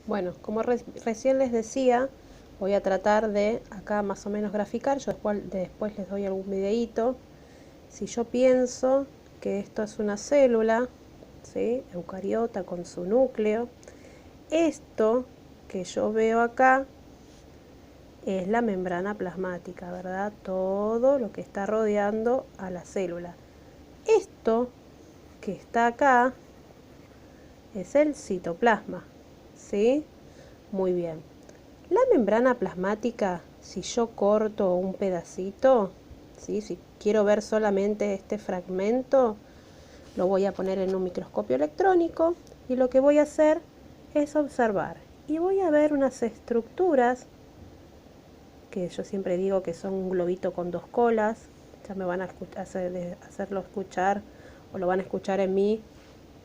Bueno, como recién les decía, voy a tratar de acá más o menos graficar. Yo después les doy algún videíto. Si yo pienso que esto es una célula, ¿sí? Eucariota con su núcleo, esto que yo veo acá es la membrana plasmática, ¿verdad? Todo lo que está rodeando a la célula. Esto que está acá es el citoplasma, ¿sí? Muy bien. La membrana plasmática, si yo corto un pedacito, ¿sí? Si quiero ver solamente este fragmento, lo voy a poner en un microscopio electrónico y lo que voy a hacer es observar. Y voy a ver unas estructuras que yo siempre digo que son un globito con dos colas. Ya me van a hacerlo escuchar o lo van a escuchar en mí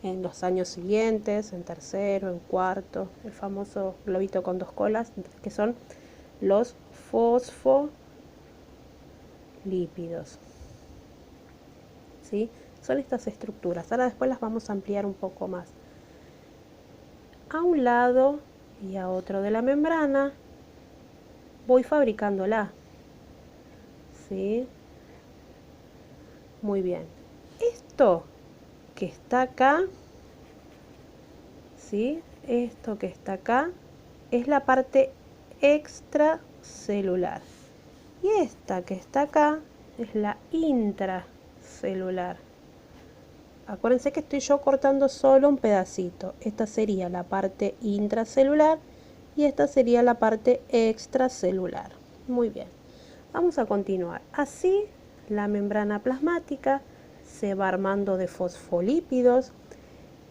en los años siguientes, en tercero, en cuarto, el famoso globito con dos colas, que son los fosfolípidos. ¿Sí? Son estas estructuras. Ahora después las vamos a ampliar un poco más. A un lado y a otro de la membrana voy fabricándola. ¿Sí? Muy bien. Esto que está acá, ¿sí? Esto que está acá es la parte extracelular. Y esta que está acá es la intracelular. Acuérdense que estoy yo cortando solo un pedacito. Esta sería la parte intracelular y esta sería la parte extracelular. Muy bien. Vamos a continuar. Así la membrana plasmática se va armando de fosfolípidos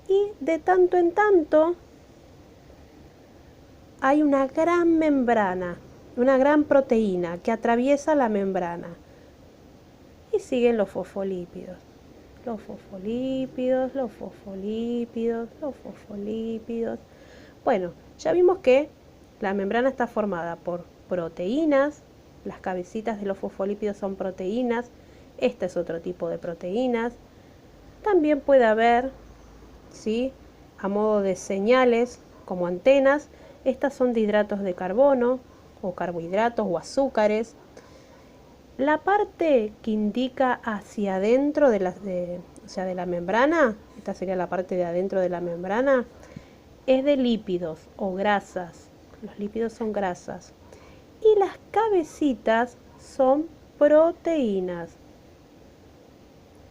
y de tanto en tanto hay una gran membrana, una gran proteína que atraviesa la membrana y siguen los fosfolípidos. Los fosfolípidos, los fosfolípidos, los fosfolípidos. Bueno, ya vimos que la membrana está formada por proteínas, las cabecitas de los fosfolípidos son proteínas, este es otro tipo de proteínas. También puede haber, ¿sí?, a modo de señales como antenas, estas son de hidratos de carbono o carbohidratos o azúcares. La parte que indica hacia adentro de la membrana, esta sería la parte de adentro de la membrana, es de lípidos o grasas. Los lípidos son grasas. Y las cabecitas son proteínas.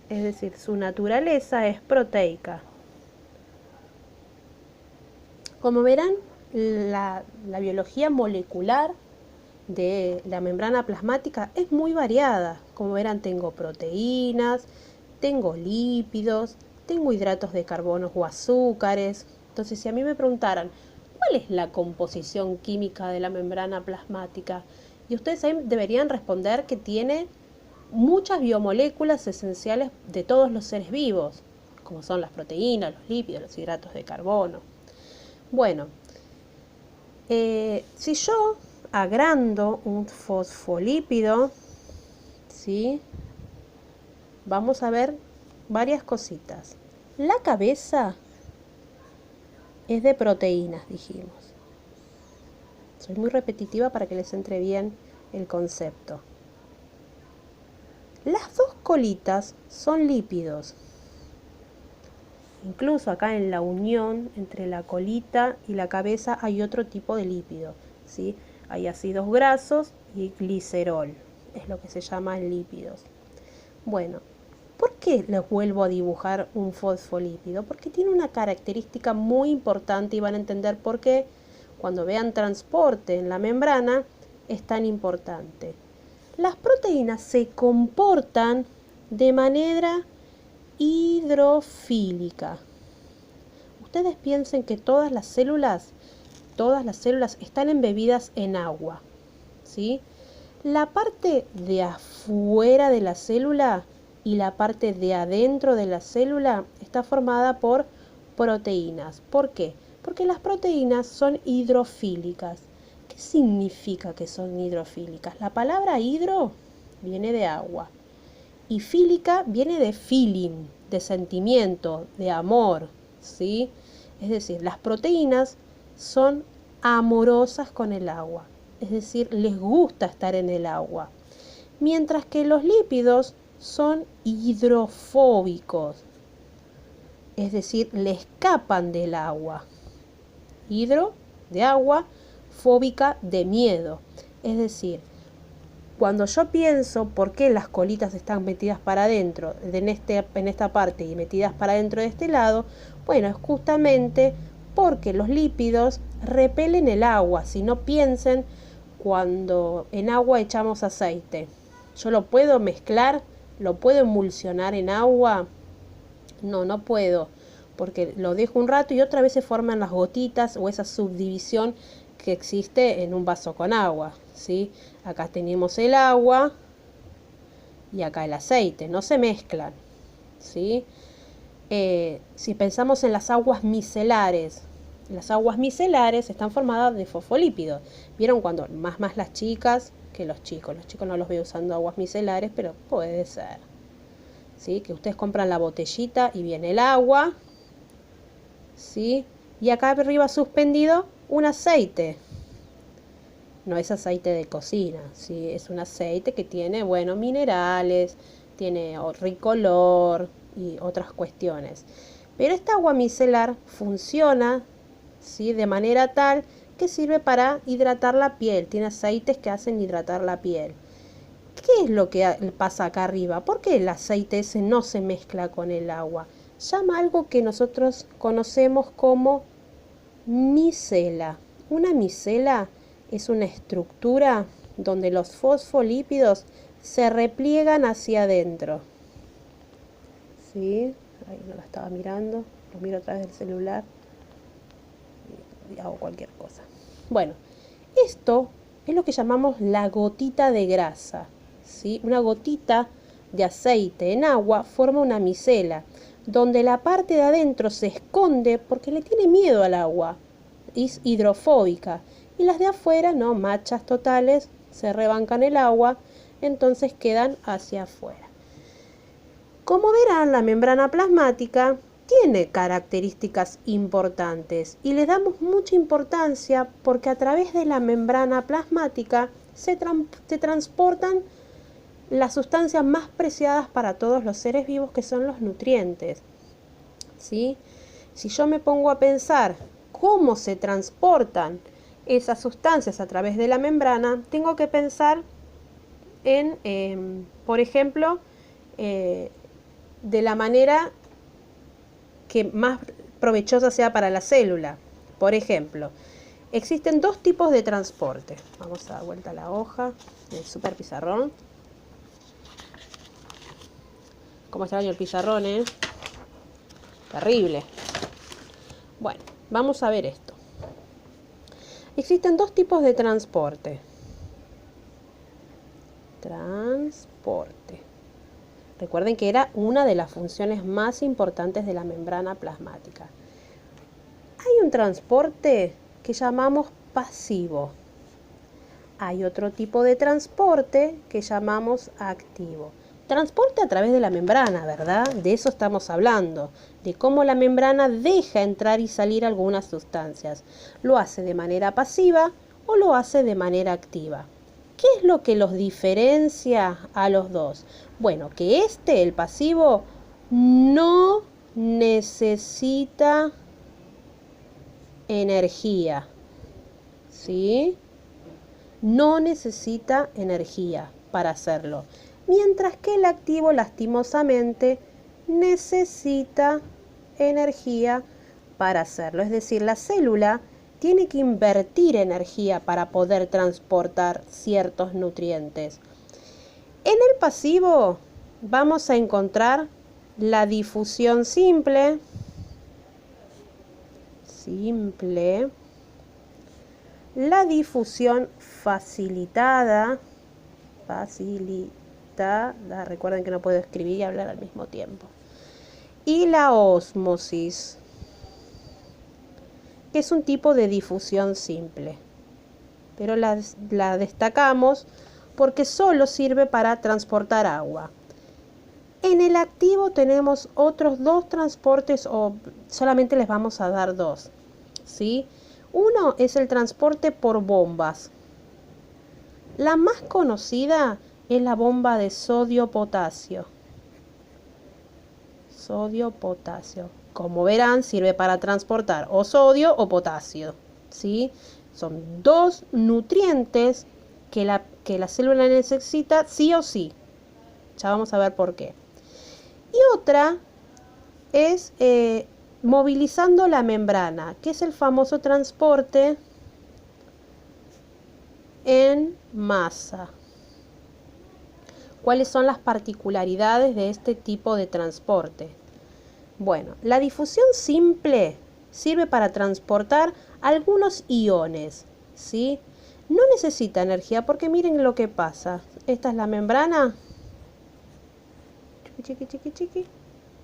Es decir, su naturaleza es proteica. Como verán, la biología molecular de la membrana plasmática es muy variada. Como verán, tengo proteínas, tengo lípidos, tengo hidratos de carbono o azúcares. Entonces, si a mí me preguntaran, ¿cuál es la composición química de la membrana plasmática? Y ustedes deberían responder que tiene muchas biomoléculas esenciales de todos los seres vivos, como son las proteínas, los lípidos, los hidratos de carbono. Bueno, si yo agrando un fosfolípido, ¿sí?, vamos a ver varias cositas. La cabeza es de proteínas, dijimos. Soy muy repetitiva para que les entre bien el concepto. Las dos colitas son lípidos. Incluso acá en la unión entre la colita y la cabeza hay otro tipo de lípido, ¿sí? Hay ácidos grasos y glicerol, es lo que se llaman lípidos. Bueno, ¿por qué les vuelvo a dibujar un fosfolípido? Porque tiene una característica muy importante y van a entender por qué cuando vean transporte en la membrana es tan importante. Las proteínas se comportan de manera hidrofílica. Ustedes piensen que todas las células están embebidas en agua, ¿sí? La parte de afuera de la célula y la parte de adentro de la célula está formada por proteínas. ¿Por qué? Porque las proteínas son hidrofílicas. ¿Qué significa que son hidrofílicas? La palabra hidro viene de agua y fílica viene de feeling, de sentimiento, de amor, ¿sí? Es decir, las proteínas son amorosas con el agua, es decir, les gusta estar en el agua, mientras que los lípidos son hidrofóbicos, es decir, le escapan del agua. Hidro, de agua, fóbica, de miedo. Es decir, cuando yo pienso por qué las colitas están metidas para adentro en esta parte y metidas para adentro de este lado, bueno, es justamente porque los lípidos repelen el agua. Si no, piensen cuando en agua echamos aceite. ¿Yo lo puedo mezclar? ¿Lo puedo emulsionar en agua? No, no puedo, porque lo dejo un rato y otra vez se forman las gotitas o esa subdivisión que existe en un vaso con agua, ¿sí? Acá tenemos el agua y acá el aceite, no se mezclan, ¿sí? Si pensamos en las aguas micelares están formadas de fosfolípidos. ¿Vieron cuando más las chicas que los chicos no los veo usando aguas micelares, pero puede ser, ¿sí? Que ustedes compran la botellita y viene el agua, ¿sí? Y acá arriba suspendido un aceite. No es aceite de cocina, ¿sí? Es un aceite que tiene, bueno, minerales, tiene rico olor y otras cuestiones. Pero esta agua micelar funciona, ¿sí? De manera tal que sirve para hidratar la piel. Tiene aceites que hacen hidratar la piel. ¿Qué es lo que pasa acá arriba? ¿Por qué el aceite ese no se mezcla con el agua? Llama algo que nosotros conocemos como micela. Una micela es una estructura donde los fosfolípidos se repliegan hacia adentro. ¿Sí? Ahí no la estaba mirando, lo miro a través del celular y hago cualquier cosa. Bueno, esto es lo que llamamos la gotita de grasa, ¿sí? Una gotita de aceite en agua forma una micela, donde la parte de adentro se esconde porque le tiene miedo al agua, es hidrofóbica, y las de afuera, no, machas totales, se rebancan el agua, entonces quedan hacia afuera. Como verán, la membrana plasmática tiene características importantes y le damos mucha importancia porque a través de la membrana plasmática se transportan las sustancias más preciadas para todos los seres vivos, que son los nutrientes, ¿sí? Si yo me pongo a pensar cómo se transportan esas sustancias a través de la membrana, tengo que pensar en, por ejemplo, de la manera que más provechosa sea para la célula. Por ejemplo, existen dos tipos de transporte. Vamos a dar vuelta a la hoja del super pizarrón. Cómo extraño el pizarrón, ¿eh? Terrible. Bueno, vamos a ver esto. Existen dos tipos de transporte. Transporte. Recuerden que era una de las funciones más importantes de la membrana plasmática. Hay un transporte que llamamos pasivo. Hay otro tipo de transporte que llamamos activo. Transporte a través de la membrana, ¿verdad? De eso estamos hablando, de cómo la membrana deja entrar y salir algunas sustancias. Lo hace de manera pasiva o lo hace de manera activa. ¿Qué es lo que los diferencia a los dos? Bueno, que el pasivo, no necesita energía, ¿sí? No necesita energía para hacerlo. Mientras que el activo, lastimosamente, necesita energía para hacerlo. Es decir, la célula tiene que invertir energía para poder transportar ciertos nutrientes. En el pasivo vamos a encontrar la difusión simple, la difusión facilitada, recuerden que no puedo escribir y hablar al mismo tiempo, y la ósmosis, que es un tipo de difusión simple, pero la destacamos porque solo sirve para transportar agua. En el activo tenemos otros dos transportes, o solamente les vamos a dar dos, ¿sí? Uno es el transporte por bombas. La más conocida es la bomba de sodio-potasio. Sodio-potasio. Como verán, sirve para transportar o sodio o potasio, ¿sí? Son dos nutrientes que la célula necesita sí o sí. Ya vamos a ver por qué. Y otra es movilizando la membrana, que es el famoso transporte en masa. ¿Cuáles son las particularidades de este tipo de transporte? Bueno, la difusión simple sirve para transportar algunos iones, ¿sí? No necesita energía porque miren lo que pasa. Esta es la membrana. Chiqui, chiqui, chiqui.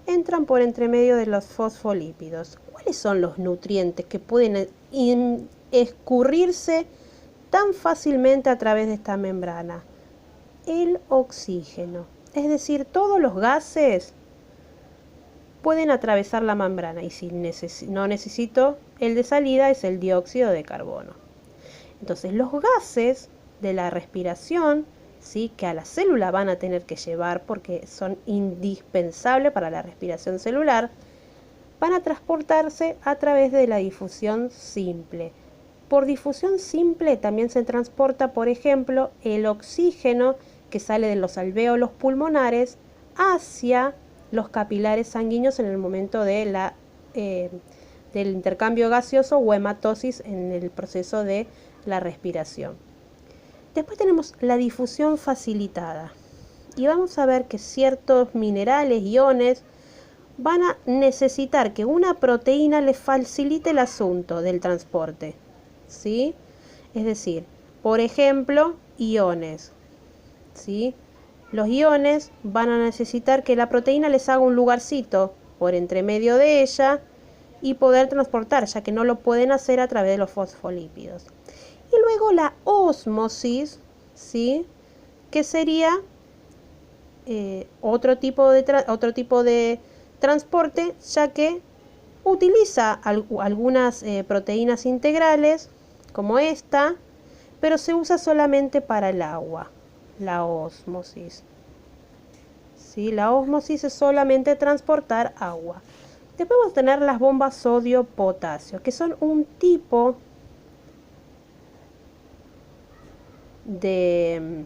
Entran por entre medio de los fosfolípidos. ¿Cuáles son los nutrientes que pueden escurrirse tan fácilmente a través de esta membrana? El oxígeno. Es decir, todos los gases pueden atravesar la membrana y si no necesito el de salida es el dióxido de carbono. Entonces los gases de la respiración, ¿sí?, que a la célula van a tener que llevar porque son indispensables para la respiración celular, van a transportarse a través de la difusión simple. Por difusión simple también se transporta, por ejemplo, el oxígeno que sale de los alvéolos pulmonares hacia los capilares sanguíneos en el momento de del intercambio gaseoso o hematosis en el proceso de la respiración. Después tenemos la difusión facilitada y vamos a ver que ciertos minerales, iones, van a necesitar que una proteína les facilite el asunto del transporte, ¿sí? Es decir, por ejemplo, iones, ¿sí? Los iones van a necesitar que la proteína les haga un lugarcito por entre medio de ella y poder transportar, ya que no lo pueden hacer a través de los fosfolípidos. Y luego la ósmosis, ¿sí?, que sería otro tipo de transporte, ya que utiliza algunas proteínas integrales, como esta, pero se usa solamente para el agua. La ósmosis. ¿Sí? La ósmosis es solamente transportar agua. Después vamos a tener las bombas sodio-potasio, que son un tipo de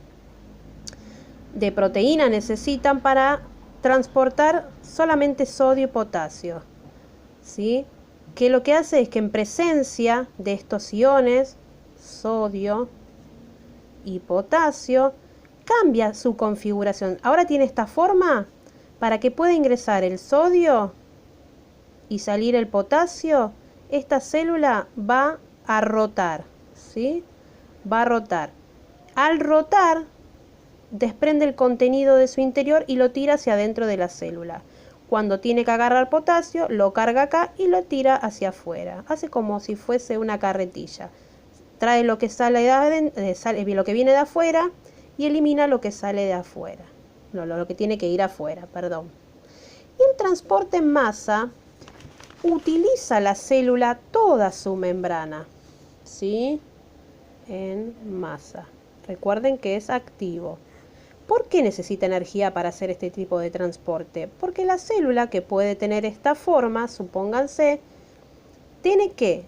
proteína necesitan para transportar solamente sodio y potasio, ¿sí? Que lo que hace es que en presencia de estos iones, sodio y potasio, cambia su configuración. Ahora tiene esta forma para que pueda ingresar el sodio y salir el potasio. Esta célula va a rotar, ¿sí? Va a rotar. Al rotar, desprende el contenido de su interior y lo tira hacia adentro de la célula. Cuando tiene que agarrar potasio, lo carga acá y lo tira hacia afuera. Hace como si fuese una carretilla. Trae lo que sale lo que viene de afuera y elimina lo que sale de afuera. No, lo que tiene que ir afuera, perdón. Y el transporte en masa utiliza la célula toda su membrana, ¿sí? En masa. Recuerden que es activo. ¿Por qué necesita energía para hacer este tipo de transporte? Porque la célula, que puede tener esta forma, supónganse, tiene que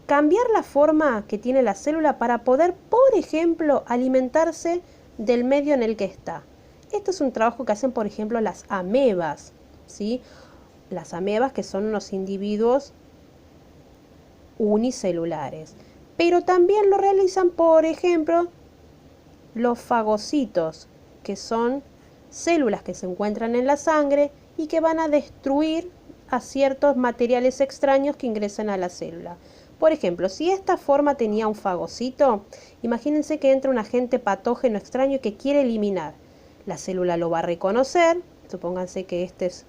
cambiar la forma que tiene la célula para poder, por ejemplo, alimentarse del medio en el que está. Esto es un trabajo que hacen, por ejemplo, las amebas, ¿sí? Las amebas, que son unos individuos unicelulares. Pero también lo realizan, por ejemplo, los fagocitos, que son células que se encuentran en la sangre y que van a destruir a ciertos materiales extraños que ingresan a la célula. Por ejemplo, si esta forma tenía un fagocito, imagínense que entra un agente patógeno extraño que quiere eliminar. La célula lo va a reconocer, supónganse que este es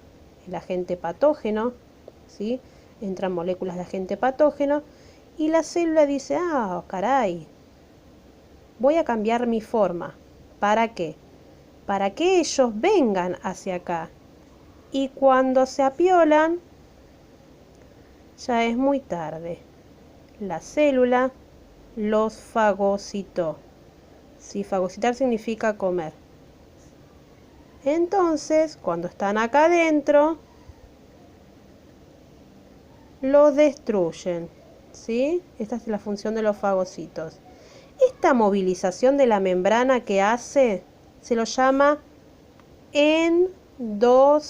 el agente patógeno, ¿sí? Entran moléculas de agente patógeno y la célula dice, ah, caray, voy a cambiar mi forma. ¿Para qué? Para que ellos vengan hacia acá. Y cuando se apiolan, ya es muy tarde. la célula los fagocitó. ¿Sí? Fagocitar significa comer. Entonces, cuando están acá adentro, lo destruyen. ¿Sí? Esta es la función de los fagocitos. Esta movilización de la membrana que hace se lo llama endocitosis.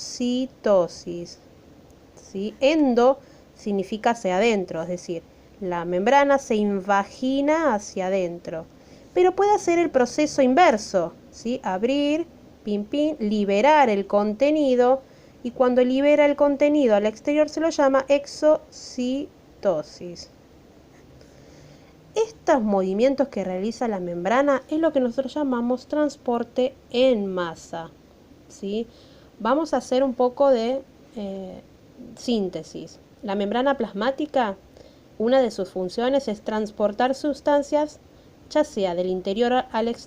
¿Sí? Endo significa hacia adentro, es decir, la membrana se invagina hacia adentro. Pero puede hacer el proceso inverso, ¿sí? Abrir, pin, pin, liberar el contenido, y cuando libera el contenido al exterior se lo llama exocitosis. Estos movimientos que realiza la membrana es lo que nosotros llamamos transporte en masa. ¿Sí? Vamos a hacer un poco de síntesis. La membrana plasmática, una de sus funciones es transportar sustancias, ya sea del interior al exterior,